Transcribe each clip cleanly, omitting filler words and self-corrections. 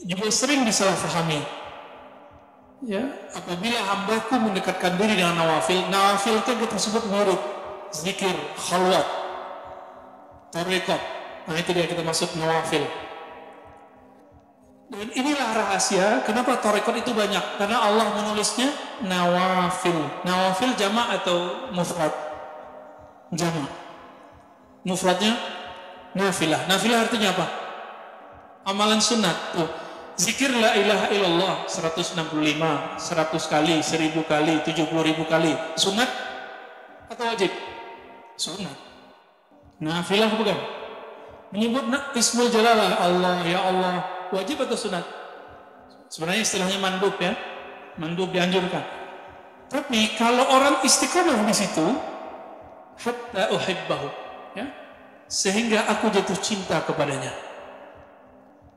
juga sering disalahpahami. Ya, apabila hambaku mendekatkan diri dengan nawafil, nawafil itu kita sebut murid, zikir, khalwat, tarekat. Nah itu dia kita maksud nawafil. Dan inilah rahasia kenapa tarekat itu banyak, karena Allah menulisnya nawafil. Nawafil jamak atau mufrad? Jamak. Mufradnya nafilah. Nafilah artinya apa? Amalan sunat. Tuh. Zikir la ilaha illallah 165, 100 kali, 1000 kali, 70.000 kali. Sunat atau wajib? Sunat. Nafilah bukan? Menyebut ismul jalalah, Allah, ya Allah, wajib atau sunat? Sebenarnya istilahnya mandub ya. Mandub dianjurkan. Tapi kalau orang istiqomah di situ, hatta uhibbahu, ya, sehingga aku jatuh cinta kepadanya.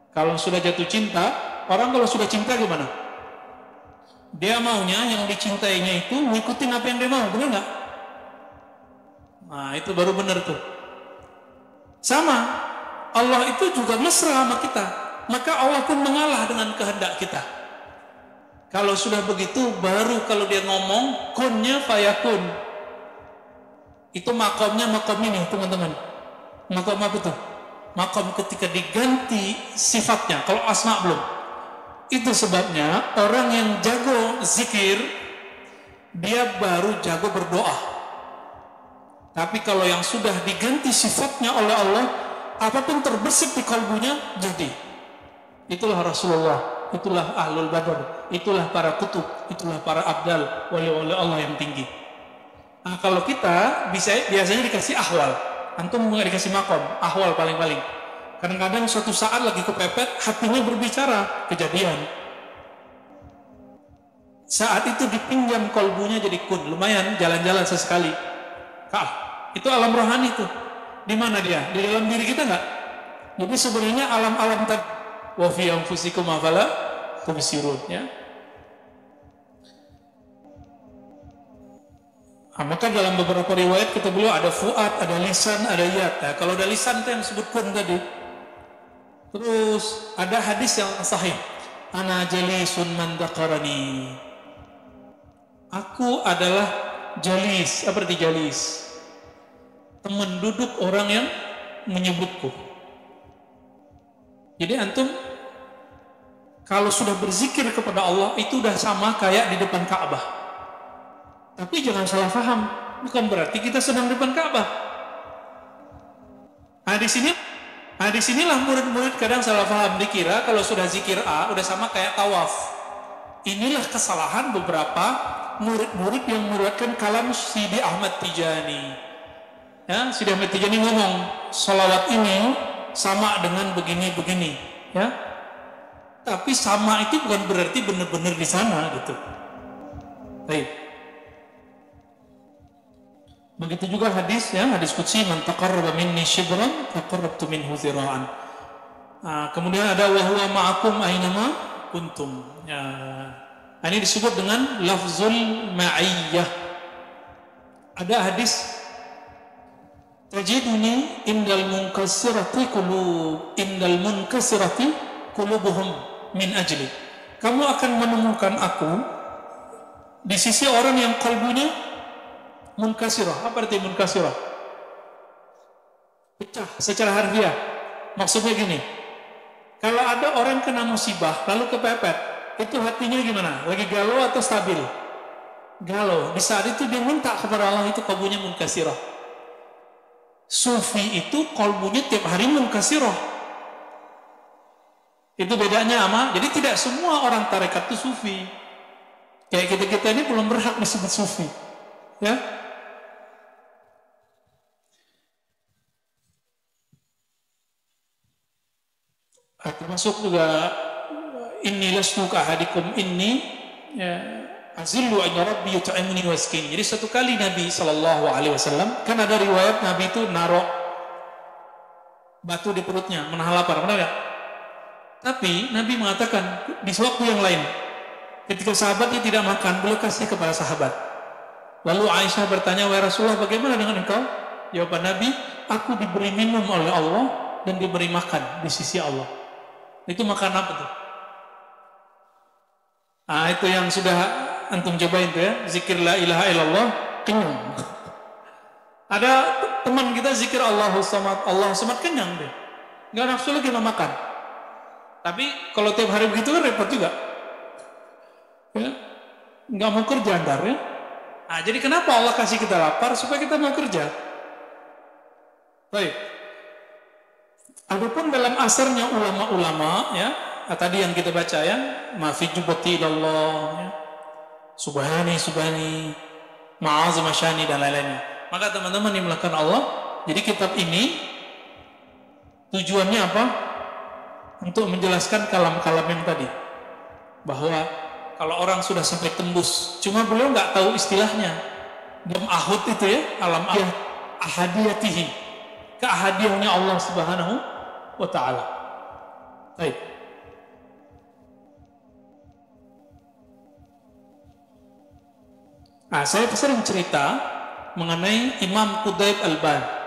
Kalau sudah jatuh cinta, orang kalau sudah cinta gimana? Dia maunya yang dicintainya itu ngikutin apa yang dia mau, benar nggak? Nah itu baru benar tuh. Sama, Allah itu juga mesra sama kita, maka Allah pun mengalah dengan kehendak kita. Kalau sudah begitu, baru kalau dia ngomong, kunnya fayakun. Itu makomnya makom ini teman-teman. Makom apa tuh? Makom ketika diganti sifatnya, kalau asma belum. Itu sebabnya orang yang jago zikir, dia baru jago berdoa. Tapi kalau yang sudah diganti sifatnya oleh Allah, apapun terbesit di kalbunya jadi. Itulah Rasulullah, itulah Ahlul Badar, itulah para kutub, itulah para abdal, wali-wali Allah yang tinggi. Nah kalau kita biasanya dikasih ahwal. Antum nggak dikasih makom, ahwal paling-paling. Kadang-kadang suatu saat lagi kepepet, hatinya berbicara, kejadian. Saat itu dipinjam kolbunya jadi kun, lumayan jalan-jalan sesekali. Itu alam rohani tuh. Di mana dia? Di dalam diri kita nggak? Jadi sebenarnya alam-alam tadi, wa fi anfusikum afala tubsirun, ya. Nah, maka dalam beberapa riwayat kita beliau ada fuad, ada lisan, ada yad. Nah, kalau ada lisan itu yang disebut kun tadi. Terus ada hadis yang sahih. Ana jalisun man dzakarani. Aku adalah jalis, apa arti jalis? Teman duduk orang yang menyebutku. Jadi antum kalau sudah berzikir kepada Allah itu udah sama kayak di depan Ka'bah. Tapi jangan salah paham, bukan berarti kita sedang di depan Ka'bah. Nah di sinilah murid-murid kadang salah paham, dikira kalau sudah zikir A udah sama kayak tawaf. Inilah kesalahan beberapa murid-murid yang meriwayatkan kalam Sidi Ahmad Tijani. Ya, Sidi Ahmad Tijani ngomong, sholawat ini sama dengan begini-begini, ya. Tapi sama itu bukan berarti benar-benar di sana gitu. Baik. Begitu juga hadis, ya, hadis qudsi, man taqarraba minni shibran taqarrabtu minhu zira'an. Kemudian ada wa huwa ma'akum ainama kuntum. Ya. Ini disebut dengan lafzul ma'iyyah. Ada hadis tajiduni indal munkasirati qulubuhum min ajli. Kamu akan menemukan aku di sisi orang yang kalbunya munkasirah. Apa arti munkasirah? Pecah secara harfiah. Maksudnya gini, kalau ada orang kena musibah lalu kepepet, itu hatinya gimana? Lagi galau atau stabil? Galau. Di saat itu dia minta kepada Allah, itu kalbunya munkasirah. Sufi itu kalbunya tiap hari munkasirah. Itu bedanya sama. Jadi tidak semua orang tarekat itu sufi. Kayak kita ini belum berhak disebut sufi, ya. Termasuk juga inni lastu kahadikum inni azillu an rabbi yut'imuni wa yaskini. Jadi satu kali Nabi SAW, kan ada riwayat Nabi itu naruh batu di perutnya menahan lapar, benar ya? Tapi Nabi mengatakan di waktu yang lain, ketika sahabatnya tidak makan, beliau kasih kepada sahabat. Lalu Aisyah bertanya, wahai Rasulullah, bagaimana dengan engkau? Jawaban Nabi, aku diberi minum oleh Allah dan diberi makan di sisi Allah. Itu makan apa tuh? Ah, itu yang sudah antum cobain tuh ya, zikir la ilaha illallah, kenyang. Ada teman kita zikir Allahu Samad kenyang deh. Nggak nafsu lagi mau makan. Tapi kalau tiap hari begitu kan repot juga. Ya, nggak mau kerja ntar ya. Nah, jadi kenapa Allah kasih kita lapar? Supaya kita mau kerja. Baik. Adapun dalam asarnya ulama-ulama ya, tadi yang kita baca ya, ma fi jubati ilallah ya, subhani ma'azam masyani dan lain-lainnya. Maka teman-teman yang melakukan Allah, jadi kitab ini tujuannya apa? Untuk menjelaskan kalam-kalam yang tadi, bahwa kalau orang sudah sampai tembus, cuma beliau nggak tahu istilahnya dalam ahud itu ya, alam ahadiyatihi, keahadiannya Allah Subhanahu wa ta'ala. Baik. Nah, saya sering cerita mengenai Imam Qudayb Al-Ban.